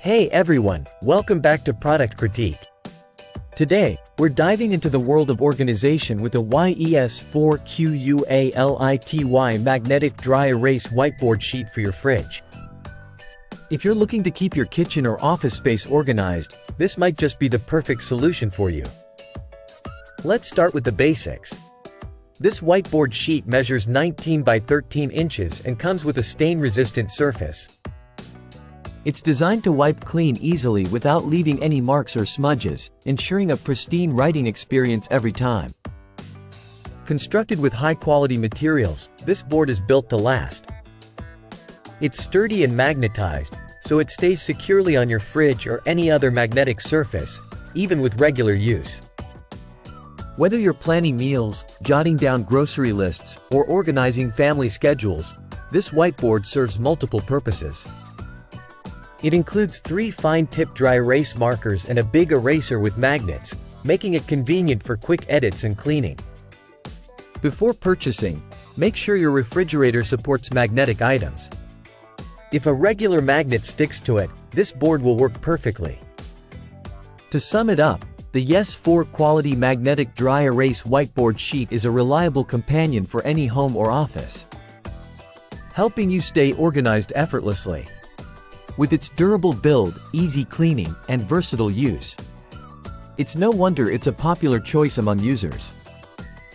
Hey everyone, welcome back to Product Critique. Today, we're diving into the world of organization with a YES4QUALITY magnetic dry erase whiteboard sheet for your fridge. If you're looking to keep your kitchen or office space organized, this might just be the perfect solution for you. Let's start with the basics. This whiteboard sheet measures 19 by 13 inches and comes with a stain-resistant surface. It's designed to wipe clean easily without leaving any marks or smudges, ensuring a pristine writing experience every time. Constructed with high-quality materials, this board is built to last. It's sturdy and magnetized, so it stays securely on your fridge or any other magnetic surface, even with regular use. Whether you're planning meals, jotting down grocery lists, or organizing family schedules, this whiteboard serves multiple purposes. It includes 3 fine-tip dry erase markers and a big eraser with magnets, making it convenient for quick edits and cleaning. Before purchasing, make sure your refrigerator supports magnetic items. If a regular magnet sticks to it, this board will work perfectly. To sum it up, the YES4QUALITY magnetic dry erase whiteboard sheet is a reliable companion for any home or office, helping you stay organized effortlessly. With its durable build, easy cleaning, and versatile use, it's no wonder it's a popular choice among users.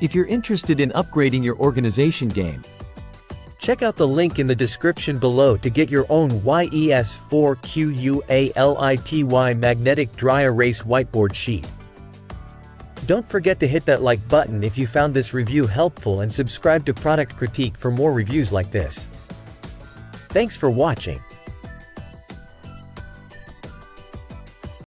If you're interested in upgrading your organization game, check out the link in the description below to get your own YES4QUALITY magnetic dry erase whiteboard sheet. Don't forget to hit that like button if you found this review helpful and subscribe to Product Critique for more reviews like this. Thanks for watching.